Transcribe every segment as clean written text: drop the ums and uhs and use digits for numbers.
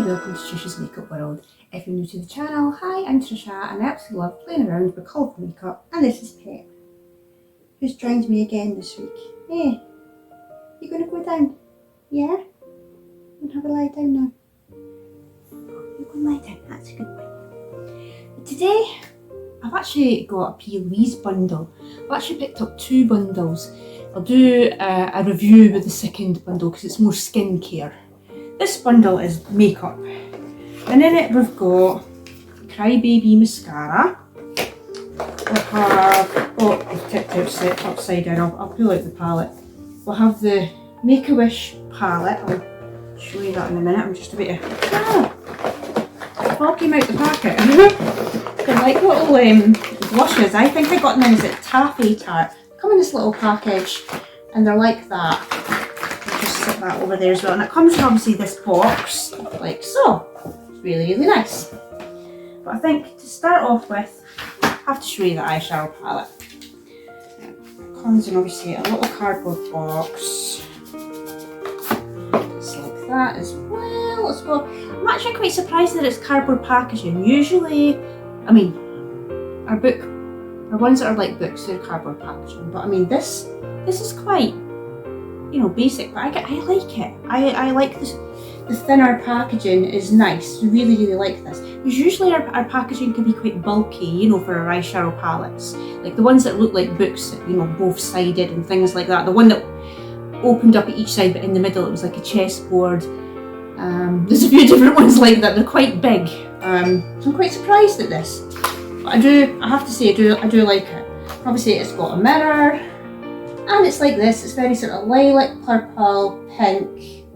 welcome to Tricia's Makeup World. If you're new to the channel, hi, I'm Tricia and I absolutely love playing around with colourful makeup, and this is Pet, who's joined me again this week. Hey, you gonna go down? Yeah? You gonna have a lie down now? You're gonna lie down, that's a good one. But today, I've actually got a Plouise bundle. I've actually picked up 2 bundles. I'll do a review with the second bundle because it's more skincare. This bundle is makeup, and in it we've got Crybaby mascara. We have, oh, I've tipped it upside down, I'll pull out the palette. We'll have the Make-A-Wish palette, I'll show you that in a minute. I'm just a bit it all came out the packet. They're like little blushes. I think I got them in as a taffy tart. They come in this little package and they're like that. That over there as well, and it comes in obviously this box like so. It's really nice. But I think to start off with, I have to show you the eyeshadow palette. It comes in obviously a little cardboard box. It's like that as well. Let's go. I'm actually quite surprised that it's cardboard packaging. Usually, I mean, our ones that are like books, they're cardboard packaging. But I mean, this is quite, you know, basic, but I like it. I like this. The thinner packaging is nice. I really like this. Because usually our packaging can be quite bulky, you know, for our eyeshadow palettes. Like the ones that look like books, you know, both sided and things like that. The one that opened up at each side, but in the middle it was like a chessboard. There's a few different ones like that. They're quite big. So I'm quite surprised at this. But I have to say, I do like it. Obviously it's got a mirror. And it's like this, it's very sort of lilac, purple, pink,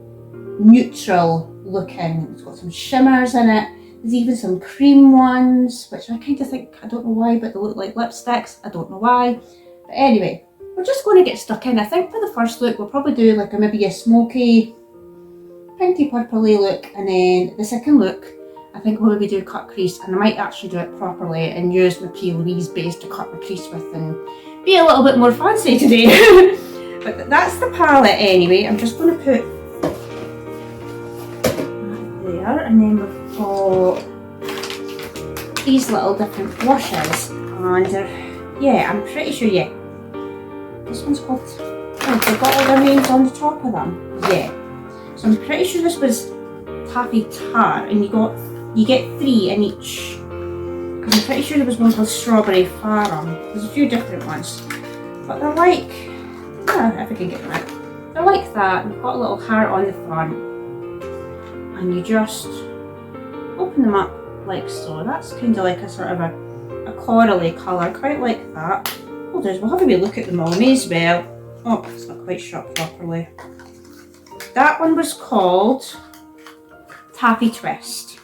neutral looking. It's got some shimmers in it. There's even some cream ones, which I kind of think, I don't know why, but they look like lipsticks. I don't know why. But anyway, we're just going to get stuck in. I think for the first look, we'll probably do like maybe a smoky, pinky purpley look. And then the second look, I think we'll maybe do a cut crease. And I might actually do it properly and use my Plouise base to cut my crease with and be a little bit more fancy today. But that's the palette anyway. I'm just going to put that there, and then we've got these little different blushes, and yeah, I'm pretty sure, yeah, this one's called, oh, they've got all their names on the top of them. Yeah, so I'm pretty sure this was Taffy Tart, and you get 3 in each. Because I'm pretty sure there was one called Strawberry Farm. There's a few different ones. But they're like, if I can get them out. They're like that. They've got a little heart on the front. And you just open them up like so. That's kind of like a sort of a corally colour. Quite like that. We'll have a wee look at them all. May as well. Oh, it's not quite shut properly. That one was called Taffy Twist.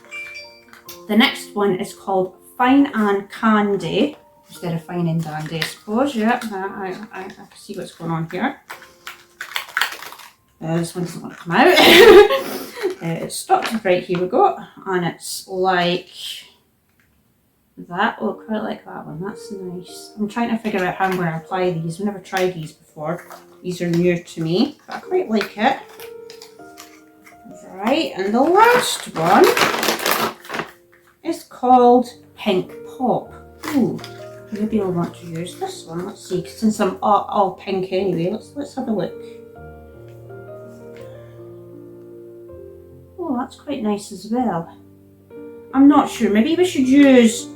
The next one is called Fine and Candy, instead of Fine and Dandy, I suppose. Yeah, I can see what's going on here. This one doesn't want to come out. It's stopped right, here we go, and it's like that. Oh, quite like that one. That's nice. I'm trying to figure out how I'm going to apply these. I've never tried these before. These are new to me, but I quite like it. Right, and the last one is called Pink Pop. Ooh, maybe I'll want to use this one. Let's see, since I'm all pink anyway, let's have a look. Oh, that's quite nice as well. I'm not sure, maybe we should use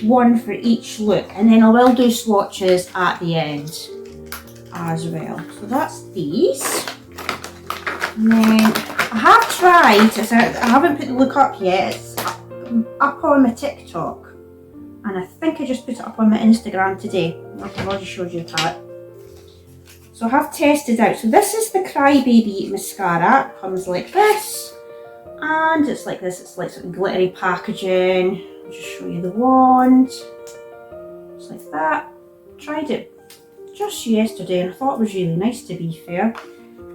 one for each look, and then I will do swatches at the end as well. So that's these. And then I have tried, I haven't put the look up yet. It's up on my TikTok, and I think I just put it up on my Instagram today. I've already showed you that. So I have tested out. So this is the Crybaby mascara. It comes like this, and it's like this. It's like sort of glittery packaging. I'll just show you the wand. It's like that. Tried it just yesterday and I thought it was really nice, to be fair.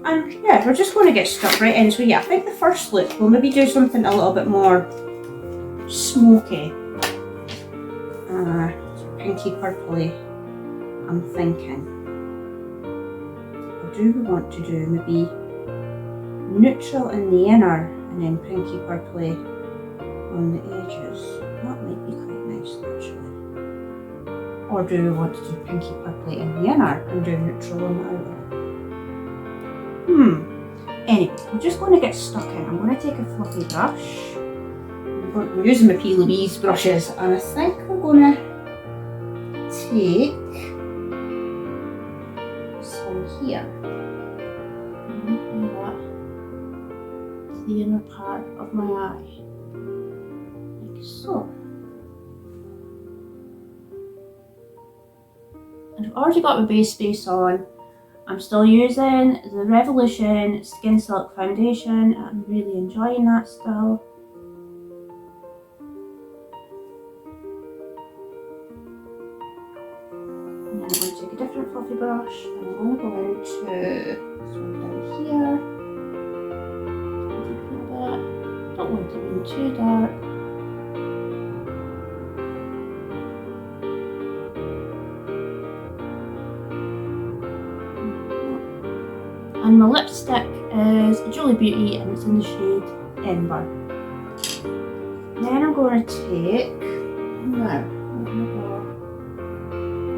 And yeah, we're just going to get stuck right in. So yeah, I think the first look we'll maybe do something a little bit more smoky, pinky purpley. I'm thinking, or do we want to do maybe neutral in the inner and then pinky purpley on the edges. That might be quite nice actually. Or do we want to do pinky purpley in the inner and do neutral on the outer? Anyway, I'm just going to get stuck in. I'm going to take a fluffy brush. I'm using my Plouise brushes, and I think we're going to take some here. And apply that to the inner part of my eye, like so. And I've already got my base on. I'm still using the Revolution Skin Silk Foundation. I'm really enjoying that still. And then I'm going to take a different fluffy brush and I'm going to go into this one down here. Deepen a bit. Don't want it being too dark. And my lipstick is Julie Beauty and it's in the shade Ember. Then I'm going to take, I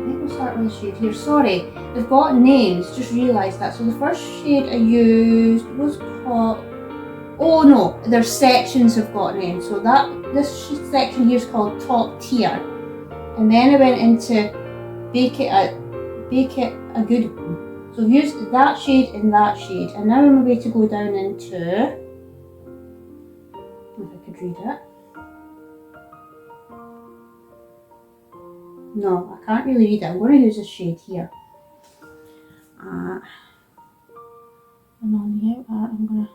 think we'll start with the shade here. Sorry, they've got names, just realised that. So the first shade I used was called, oh no, their sections have got names. So this section here is called Top Tier. And then I went into Bake It a Good One. So I've used that shade and that shade, and now I'm going to go down into, if I could read it. No, I can't really read it. I'm going to use this shade here. And on the outer, I'm going to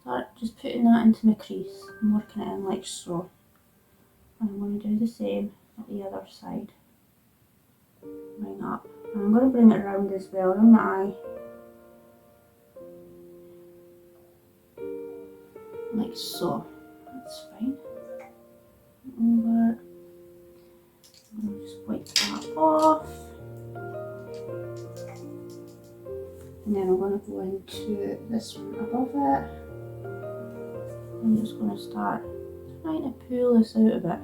start just putting that into my crease and working it in like so. And I'm going to do the same at the other side. Bring up. And I'm going to bring it around as well on my eye. Like so. That's fine. Over. I'm going to just wipe that off. And then I'm going to go into this one above it. I'm just going to start trying to pull this out a bit.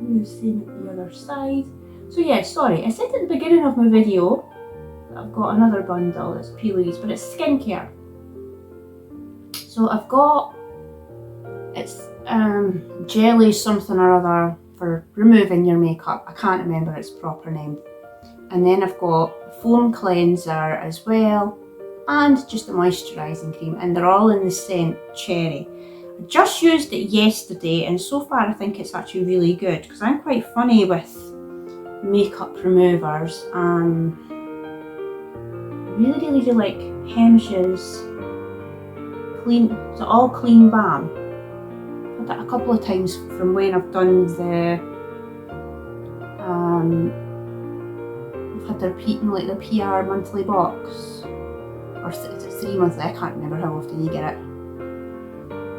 The same at the other side. So yeah, sorry, I said at the beginning of my video that I've got another bundle that's Plouise, but it's skincare. So I've got, it's jelly something or other for removing your makeup. I can't remember its proper name. And then I've got foam cleanser as well, and just a moisturising cream, and they're all in the scent Cherry. I just used it yesterday and so far I think it's actually really good because I'm quite funny with makeup removers. I really do like Hemsh's clean, so all clean balm. I've had that a couple of times from when I've done the I've had their the PR monthly box, or is it 3 monthly, I can't remember how often you get it.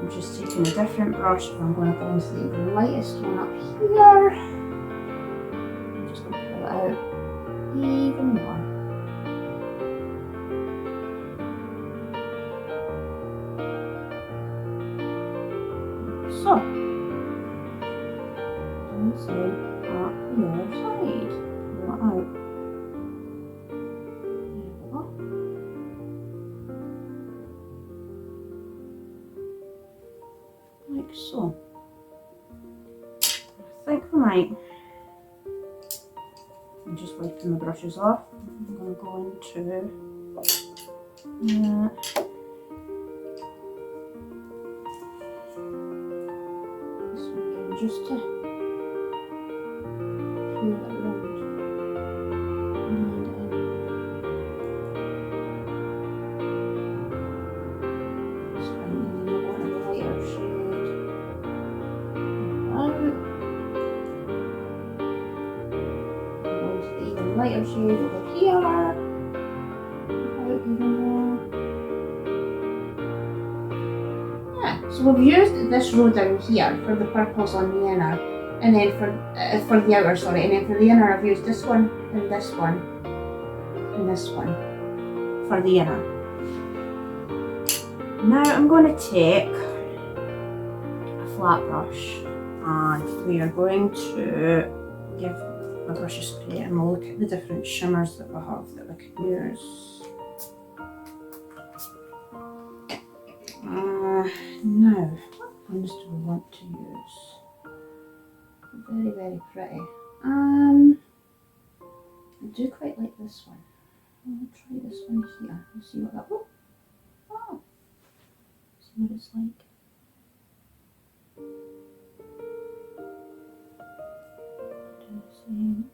I'm just taking a different brush and I'm going to go into the lightest one up here. I'm just going to pull it out even more. So, and so up the other side, pull it out. Like so. I think we might. I'm just wiping the brushes off. I'm going to go into this one again, just to feel it around. It's fine, and then I'm going to the lighter shade. Lighter shade over here. Out even more. Yeah, so we've used this row down here for the purples on the inner, and then for the outer, sorry, and then for the inner I've used this one and this one and this one for the inner. Now I'm going to take a flat brush and we are going to give my brush a spray and we'll look at the different shimmers that we have that we can use. Now, what ones do we want to use? Very, very pretty. I do quite like this one. I'll try this one here and see what that. Oh, see what it's like. Do the same.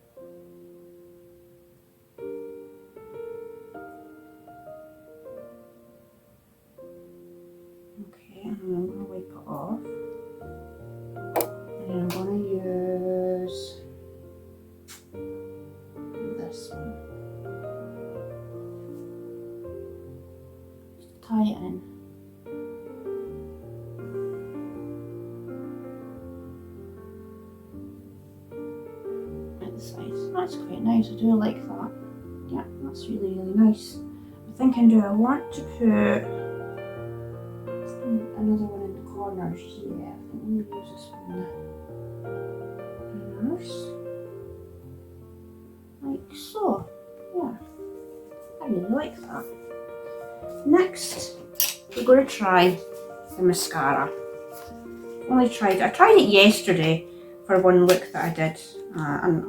Okay, and then I'm going to wipe it off. And I'm going to use this one. Just tie it in. At the sides. That's quite nice, I do like that. Yeah, that's really, really nice. I'm thinking, do I want to put another one in the corners here? I think I'm going to use this one. Like so. Yeah, I really like that. Next, we're going to try the mascara. I tried it yesterday for one look that I did, and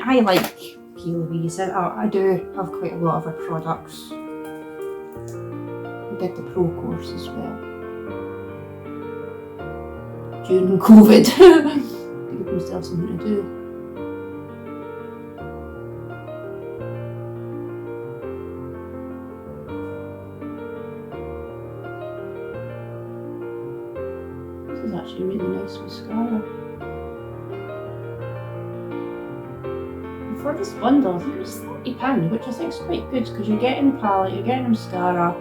I like Plouise. I do have quite a lot of her products. I did the pro course as well during COVID to give myself something to do. This is actually really nice mascara. And for this bundle, I think it was £30, which I think is quite good because you're getting a palette, you're getting a mascara,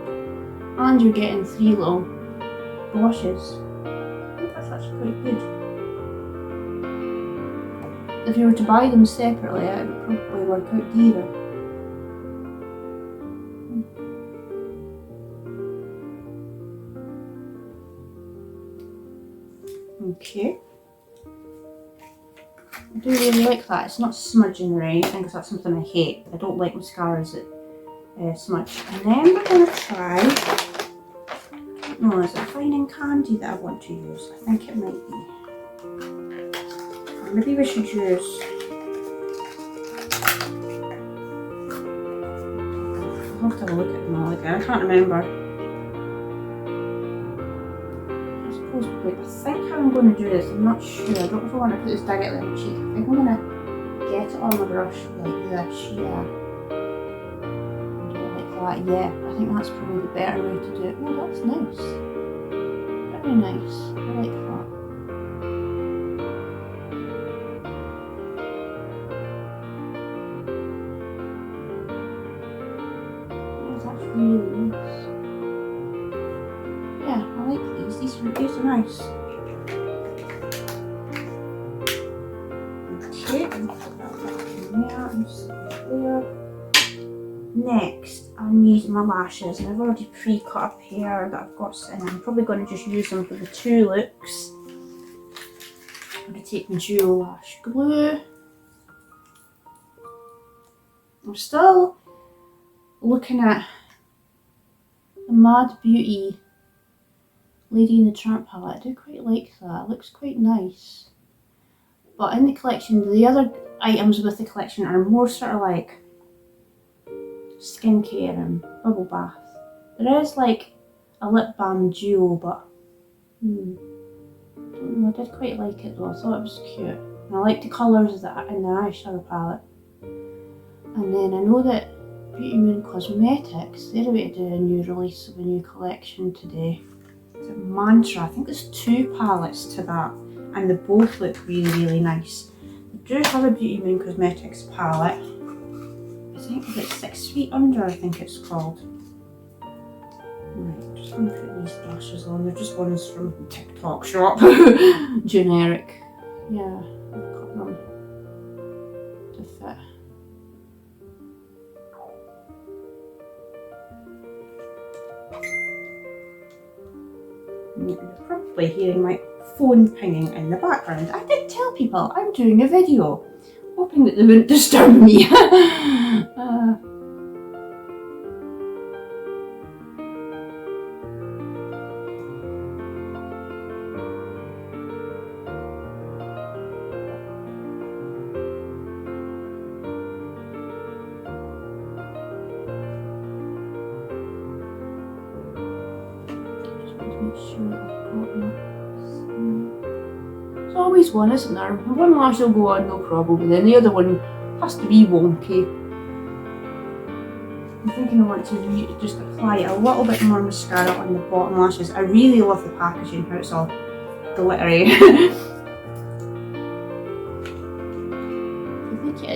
and you're getting 3 little blushes. I think that's actually quite good. If you were to buy them separately, it would probably work out dearer. Okay. I do really like that. It's not smudging or anything because that's something I hate. I don't like mascaras that smudge. And then we're going to try, I don't know, is it fine and candy that I want to use? I think it might be. Or maybe we should use, I'll have to have a look at them all again. I can't remember. I think how I'm going to do this, I'm not sure. I don't know if I want to put this directly on my cheek. I think I'm going to get it on my brush like this, yeah. And do it like that, yeah. I think that's probably the better way to do it. Oh, that's nice. Very nice. I like that. Oh, that's really nice. Yeah, I like these. These are nice. Okay, and put that back in there and just there. Next, I need my lashes, and I've already pre-cut a pair that I've got sitting. I'm probably going to just use them for the 2 looks. I'm going to take my dual lash glue. I'm still looking at the Mad Beauty Lady in the Tramp palette. I do quite like that. It looks quite nice. But in the collection, the other items with the collection are more sort of like skincare and bubble bath. There is like a lip balm duo, but I don't know, I did quite like it though. I thought it was cute. And I like the colours that in the eyeshadow palette. And then I know that Beauty Moon Cosmetics, they're about to do a new release of a new collection today. Is it Mantra? I think there's 2 palettes to that, and they both look really, really nice. I do have a Beauty Moon Cosmetics palette. I think it's 6 Feet Under, I think it's called. Right, just going to put these brushes on. They're just ones from TikTok shop. Generic yeah, I've cut them to fit. You're probably hearing my phone pinging in the background. I did tell people I'm doing a video, hoping that they wouldn't disturb me. Make sure I've got that. There's always one, isn't there? One lash will go on no problem, and then the other one has to be wonky. I'm thinking I want to just apply a little bit more mascara on the bottom lashes. I really love the packaging, how it's all glittery.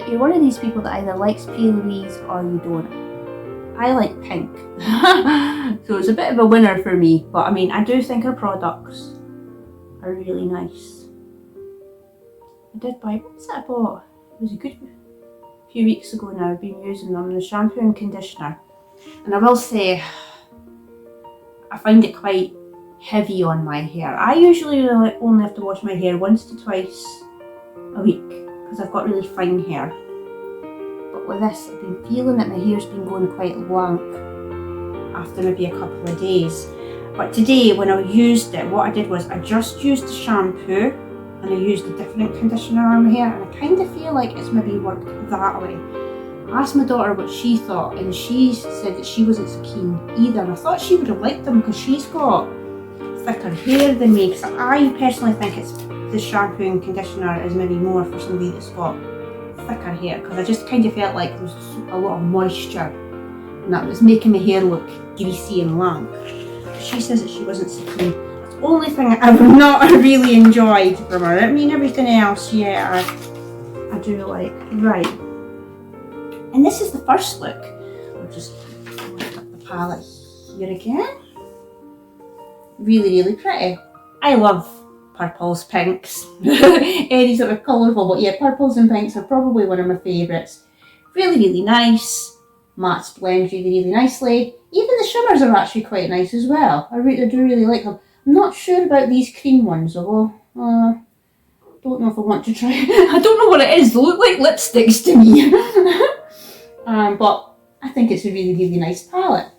You're one of these people that either likes Plouise or you don't. I like pink, so it's a bit of a winner for me, but I mean, I do think her products are really nice. I did buy, what was it I bought? It was a good few weeks ago now. I've been using them, the shampoo and conditioner, and I will say, I find it quite heavy on my hair. I usually only have to wash my hair once to twice a week, because I've got really fine hair. But with this, I've been feeling that my hair's been going quite lank after maybe a couple of days. But today, when I used it, what I did was I just used the shampoo and I used a different conditioner on my hair, and I kind of feel like it's maybe worked that way. I asked my daughter what she thought, and she said that she wasn't so keen either, and I thought she would have liked them because she's got thicker hair than me, because I personally think it's the shampoo and conditioner is maybe more for somebody that's got thicker hair, because I just kind of felt like there was a lot of moisture and that was making my hair look greasy and lank. She says that she wasn't so keen. That's the only thing I've not really enjoyed from her. I mean, everything else, yeah, I do like. Right, and this is the first look. I'll just lift up the palette here again. Really, really pretty. I love purples, pinks, any sort of colourful, but yeah, purples and pinks are probably one of my favourites. Really, really nice. Mattes blend really, really nicely. Even the shimmers are actually quite nice as well. I do really like them. I'm not sure about these cream ones, although don't know if I want to try. I don't know what it is. They look like lipsticks to me. But I think it's a really, really nice palette.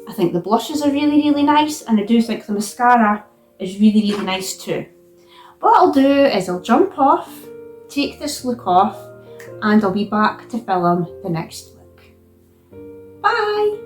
I think the blushes are really, really nice, and I do think the mascara is really, really nice too. What I'll do is I'll jump off, take this look off, and I'll be back to film the next look. Bye!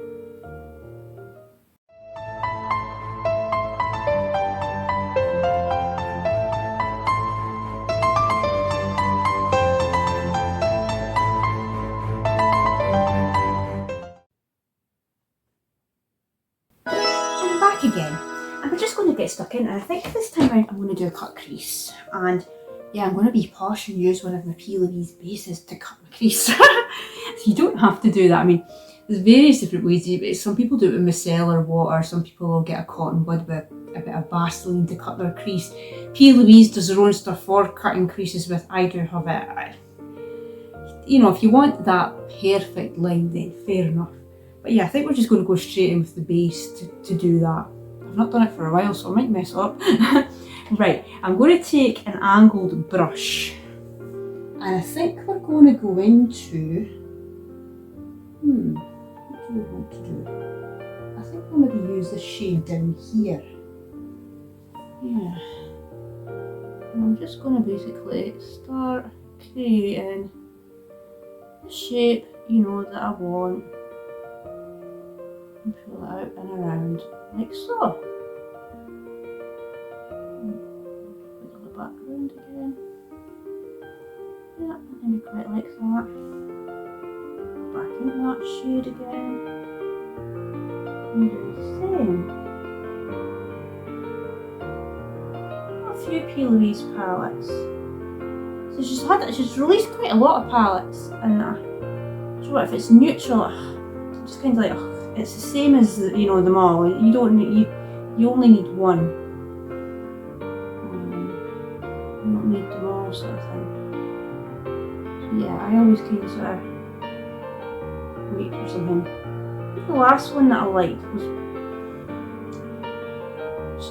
I'm back again. And we're just going to get stuck in, and I think this time around I'm going to do a cut crease, and yeah, I'm going to be posh and use one of my Plouise bases to cut my crease. So you don't have to do that. I mean, there's various different ways to do it. Some people do it with micellar water, some people will get a cotton bud with a bit of Vaseline to cut their crease. Plouise does their own stuff for cutting creases with. I do have it. You know, if you want that perfect line, then fair enough. But yeah, I think we're just going to go straight in with the base to do that. I've not done it for a while, so I might mess up. Right, I'm going to take an angled brush, and I think we're going to go into, what do we want to do? I think we'll maybe use the shade down here. Yeah. And I'm just going to basically start creating the shape, you know, that I want. And pull it out and around, like so. Put the background again. Yeah, I think I quite like that. Back into that shade again. And do the same. A few Plouise palettes. So she's released quite a lot of palettes, and so what if it's neutral? Just kind of like, it's the same as you know them all. You don't need, you only need one. You don't need Yeah, I always kind of sort of wait for something. The last one that I liked was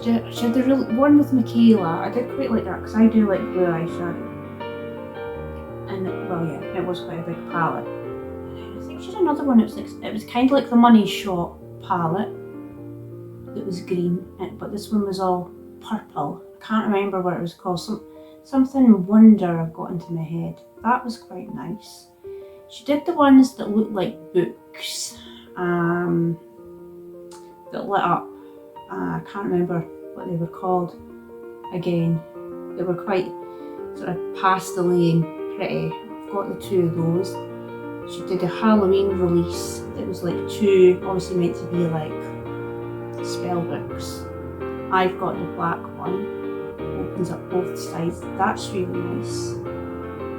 she had the one with Michaela. I did quite like that because I do like blue eyeshadow. And well, yeah, it was quite a big palette. I think she had another one. It was kind of like the Money Shot palette. It was green, but this one was all purple. I can't remember what it was called. Something Wonder I've got into my head. That was quite nice. She did the ones that looked like books, that lit up. I can't remember what they were called. Again, they were quite sort of pastel-y and pretty. I've got the two of those. She did a Halloween release that was like two, obviously meant to be like spell books. I've got the black one, opens up both sides. That's really nice.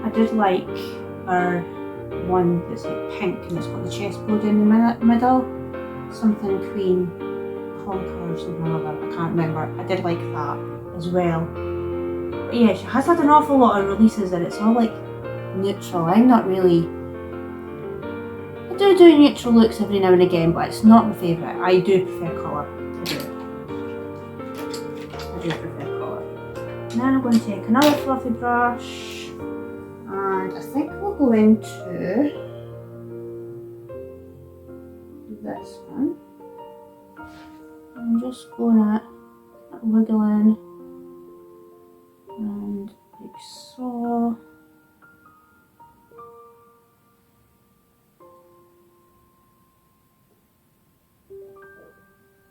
I did like her one that's like pink and it's got the chessboard in the middle. Something Queen Conquer or something like that. I can't remember. I did like that as well. But yeah, she has had an awful lot of releases and it's all like neutral. I'm not really... I do neutral looks every now and again, but it's not my favourite. I do prefer colour. I do prefer colour. And then I'm going to take another fluffy brush and I think we'll go into this one. I'm just going to wiggle in and like so.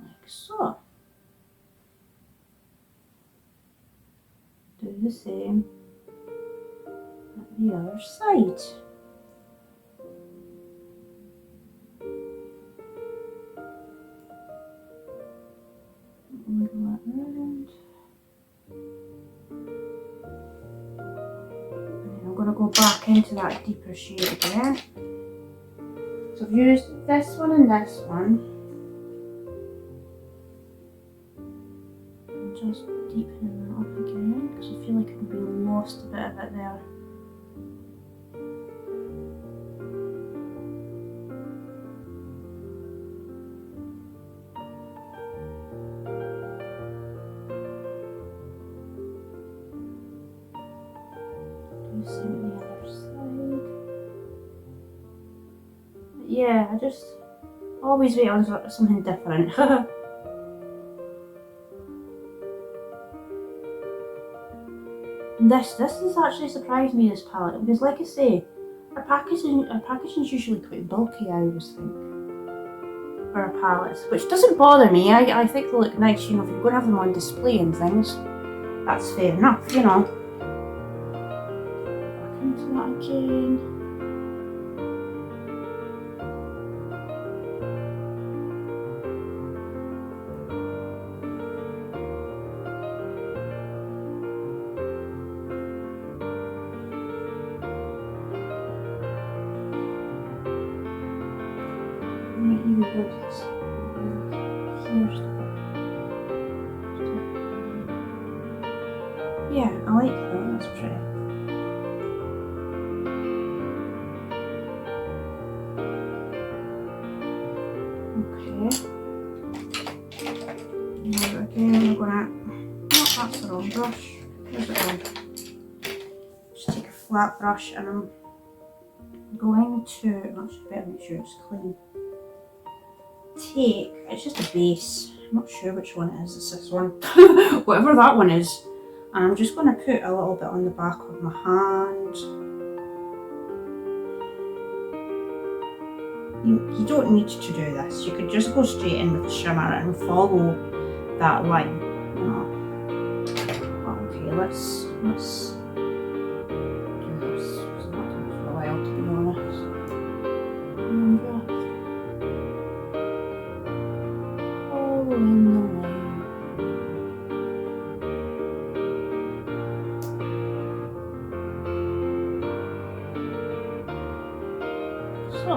Like so. Do the same at the other side. Wiggle that around. And I'm going to go back into that deeper shade again. So I've used this one and this one. And just deepening that up again because I feel like I maybe lost a bit of it there. Same on the other side. But yeah, I just always wait on something different. This has actually surprised me, this palette, because like I say, our packaging's usually quite bulky, I always think, for our palettes, which doesn't bother me. I think they look nice, you know, if you're going to have them on display and things, that's fair enough, you know. Into that again. Might even go to this. Yeah, I like that. That's pretty. Now again, we're gonna, no, that's the wrong brush. Where's it gone? Just take a flat brush and I'm going to, actually better make sure it's clean. It's just a base. I'm not sure which one it is. It's this one. Whatever that one is. And I'm just going to put a little bit on the back of my hand. You don't need to do this. You could just go straight in with the shimmer and follow that line, you know. Well, okay, let's do this. It's not done for a while, to be honest. And just following the line. So.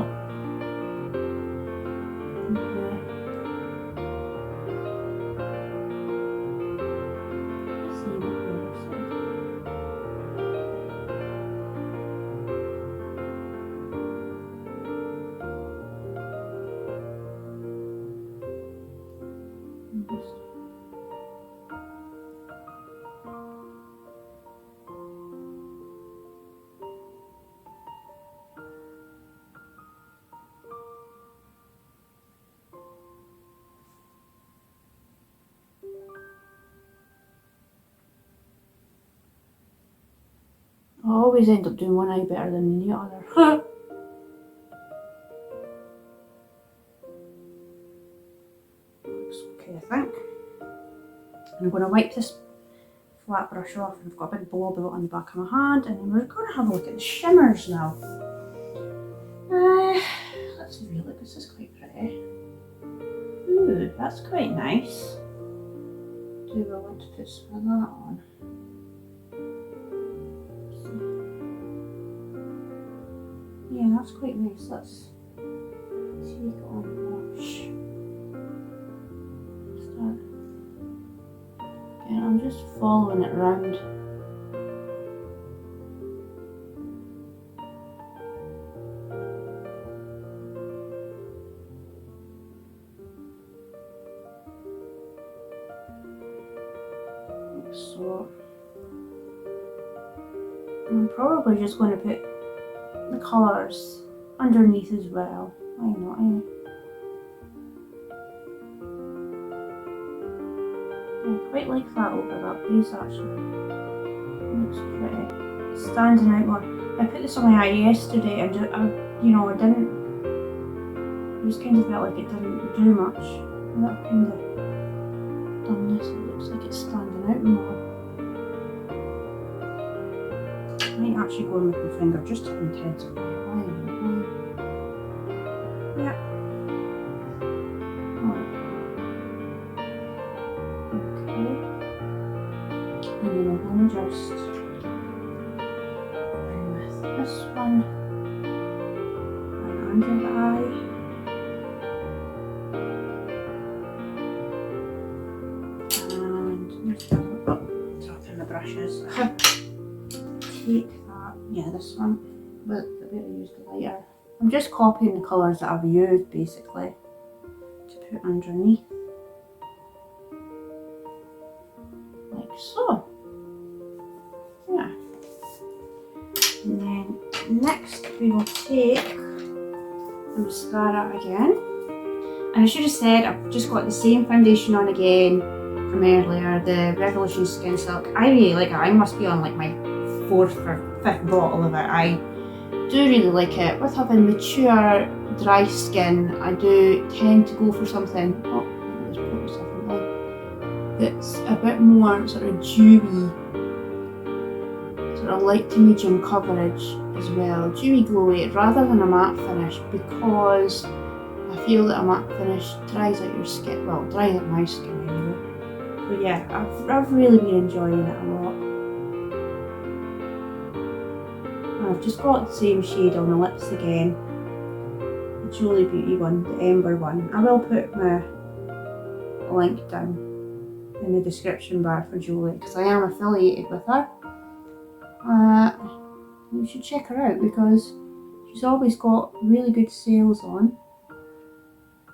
always end up doing one eye better than the other. Looks okay, I think. I'm going to wipe this flat brush off, and I've got a big blob of it on the back of my hand, and then we're going to have a look at the shimmers now. Let's have a look, this is quite pretty. Ooh, that's quite nice. Do I want to put some of that on? Yeah, that's quite nice. Let's take it on the brush. Start. Again, I'm just following it round. So I'm probably just going to put the colours underneath as well. Why not, eh? I quite like that over that base actually. It looks pretty. It's standing out more. I put this on my eye yesterday and I didn't. I just kind of felt like it didn't do much. And I've kind of done this. It looks like it's standing out more. I might actually go in with my finger just to intensify it. Yeah. Okay. And then I'm going to just go with this one and under the eye. And just dropping the brushes. Take that, yeah, this one, but the way I used the lighter. I'm just copying the colours that I've used basically to put underneath, like so. Yeah. And then next we will take the mascara again. And I should have said I've just got the same foundation on again from earlier, the Revolution Skin Silk. I really like it. I must be on like my 4th or 5th bottle of it. I do really like it. With having mature, dry skin, I do tend to go for something, that's a bit more sort of dewy, sort of light to medium coverage as well, dewy glowy, rather than a matte finish, because I feel that a matte finish dries out your skin, well, dries out my skin anyway. But yeah, I've really been enjoying it a lot. I've just got the same shade on the lips again, the Julie Beauty one, the Ember one. I will put my link down in the description bar for Julie because I am affiliated with her. You should check her out because she's always got really good sales on.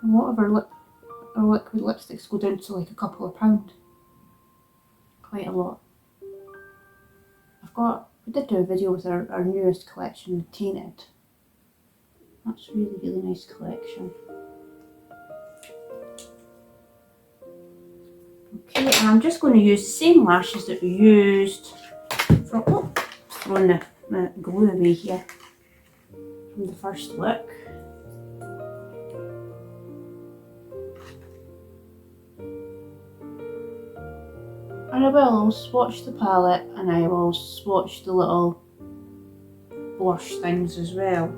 A lot of her liquid lipsticks go down to like a couple of pound. Quite a lot. We did do a video with our newest collection, Tainted. That's a really, really nice collection. Okay, and I'm just going to use the same lashes that we used from, throwing the glue away here, from the first look. And I'll swatch the palette and I will swatch the little blush things as well.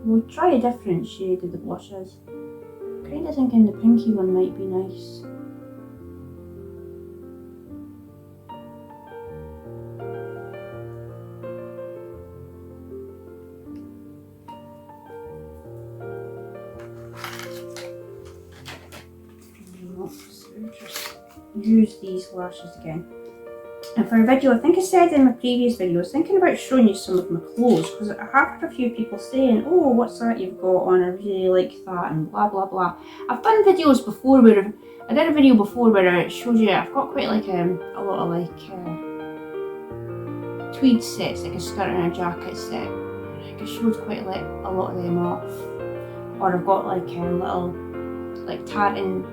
We'll try a different shade of the blushes. I'm kind of thinking the pinky one might be nice. Use these lashes again. And for a video, I think I said in my previous video, I was thinking about showing you some of my clothes because I have had a few people saying, oh, what's that you've got on, I really like that and blah blah blah. I've done videos before where I did a video before where it shows you I've got quite like a lot of like tweed sets, like a skirt and a jacket set. I showed quite like a lot of them off. Or I've got like little like tartan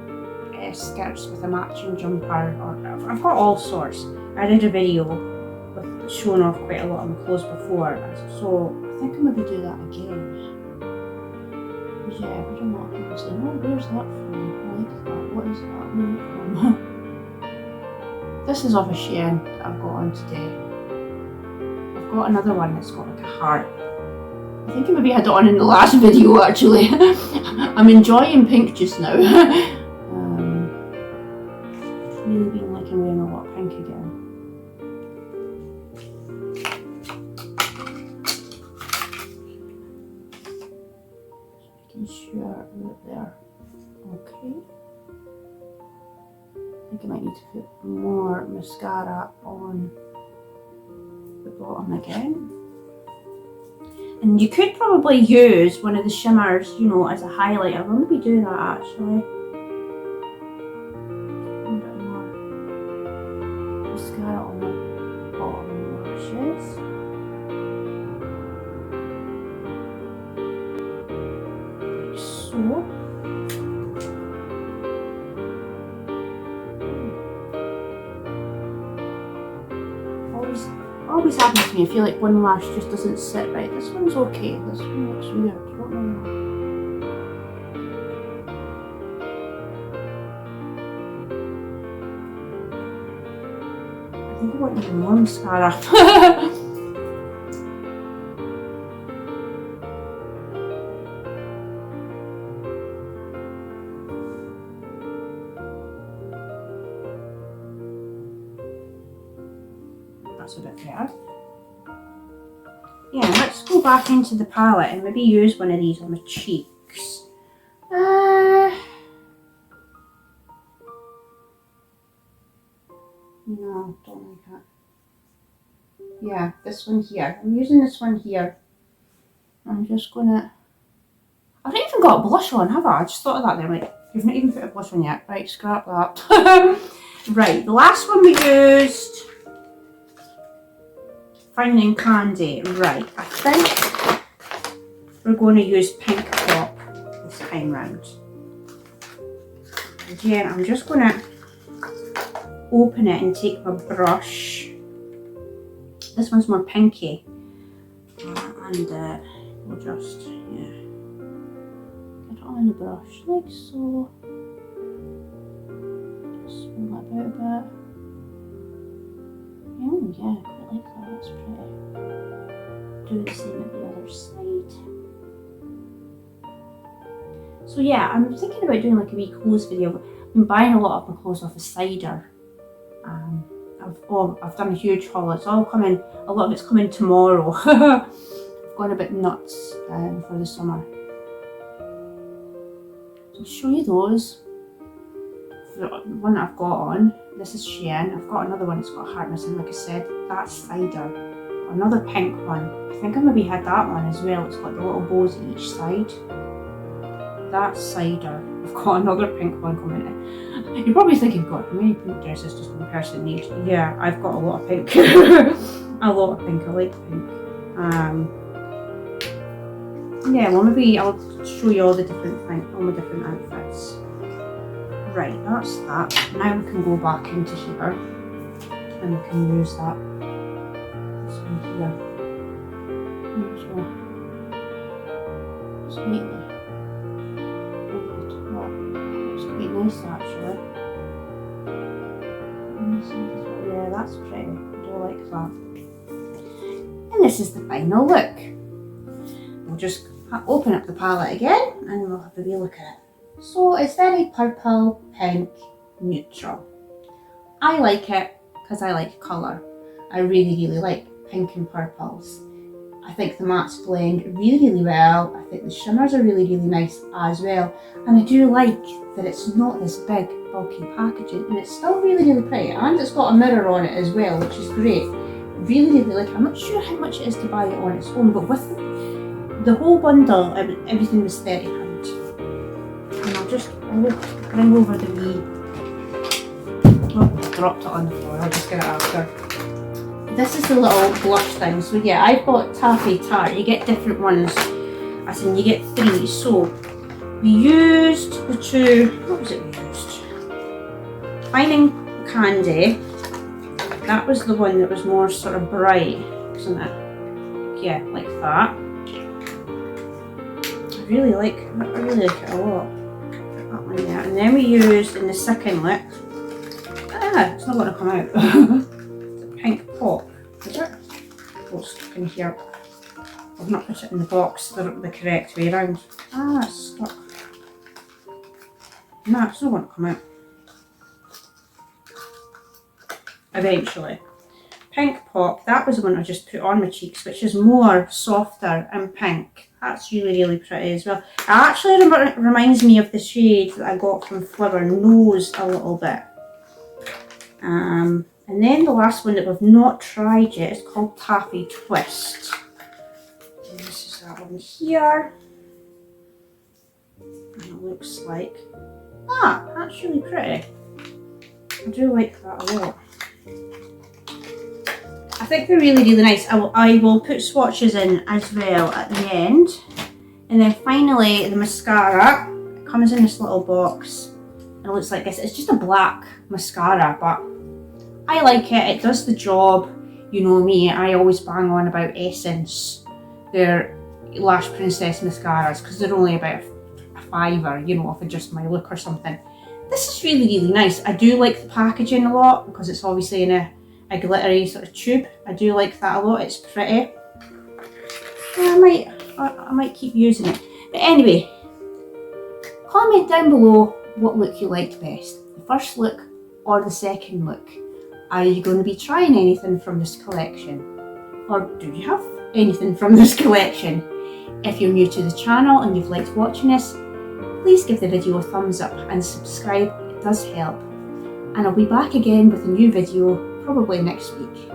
skirts with a matching jumper, or I've got all sorts. I did a video with shown off quite a lot of my clothes before, so I think I'm maybe do that again. Because yeah, there's a lot of people saying, oh, where's that from? I like that. What is that? Where's it from? This is off a Shein that I've got on today. I've got another one that's got like a heart. I think I maybe had it on in the last video actually. I'm enjoying pink just now. Really been liking wearing a lot of pink again. Making sure right there. Okay. I think I might need to put more mascara on the bottom again. And you could probably use one of the shimmers, you know, as a highlighter. I'll maybe do that actually. A bit more mascara on the bottom lashes. Like so. Always happens to me. I feel like one lash just doesn't sit right. This one's okay. This one looks weird. I don't know why. I think I want even more mascara. That's a bit better. Yeah, let's go back into the palette and maybe use one of these on my cheeks. No, don't like that. Yeah, this one here. I'm using this one here. I'm just gonna... I've not even got a blush on, have I? I just thought of that then, like, you've not even put a blush on yet. Right, scrap that. Right, the last one we used... Finding Candy. Right, I think we're going to use Pink Pop this time round. Again, I'm just going to open it and take my brush. This one's more pinky. And we'll just, yeah, get it on the brush like so. Just swirl that about a bit. Oh yeah, I quite like that, that's pretty. Do the same at the other side. So yeah, I'm thinking about doing like a wee clothes video. I've been buying a lot of my clothes off a cider. I've done a huge haul. It's all coming, a lot of it's coming tomorrow. I've gone a bit nuts for the summer. So I'll show you those. The one that I've got on, this is Shein. I've got another one that's got a heart missing, like I said, that's cider. Another pink one. I think I maybe had that one as well. It's got the little bows at each side. That's cider. I've got another pink one coming in. You're probably thinking, God, how many pink dresses does one person need? Yeah, I've got a lot of pink. A lot of pink. I like pink. Yeah, well maybe I'll show you all the different things, all my different outfits. Right, that's that. Now we can go back into here and we can use that. This one here. Slightly. Looks quite nice actually. Yeah, that's pretty. I do like that. And this is the final look. We'll just open up the palette again and we'll have a wee look at it. So it's very purple, pink, neutral. I like it because I like colour. I really like pink and purples. I think the mattes blend really well. I think the shimmers are really nice as well. And I do like that it's not this big bulky packaging and it's still really pretty. And it's got a mirror on it as well, which is great. Really like it. I'm not sure how much it is to buy it on its own, but with the whole bundle, everything was £30. And I will bring over the wee... Oh, I dropped it on the floor, I'll just get it after. This is the little blush thing. So yeah, I've got Taffy Tart. You get different ones, as in you get 3. So we used the two, what was it we used? Finding Candy That was the one that was more sort of bright, wasn't it? Yeah, like that. I really like it a lot. Put that one there. And then we used in the second look. It's not going to come out. The pink pop, is it? Oh, it's stuck in here. I've not put it in the box the correct way around. It's stuck. No, it's not going to come out. Eventually. Pink pop, that was the one I just put on my cheeks, which is more softer and pink. That's really pretty as well. It actually reminds me of the shade that I got from Flower Nose a little bit. And then the last one that we've not tried yet is called Taffy Twist. And this is that one here. And it looks like that. That's really pretty. I do like that a lot. I think they're really nice. I will put swatches in as well at the end. And then finally the mascara. It comes in this little box. It looks like this. It's just a black mascara, but I like it. It does the job. You know me, I always bang on about Essence, their Lash Princess mascaras, because they're only about a fiver, you know, for just my look or something. This is really nice. I do like the packaging a lot because it's obviously in a glittery sort of tube. I do like that a lot. It's pretty. I might keep using it. But anyway, comment down below what look you liked best. The first look or the second look. Are you going to be trying anything from this collection? Or do you have anything from this collection? If you're new to the channel and you've liked watching this, please give the video a thumbs up and subscribe. It does help. And I'll be back again with a new video probably next week.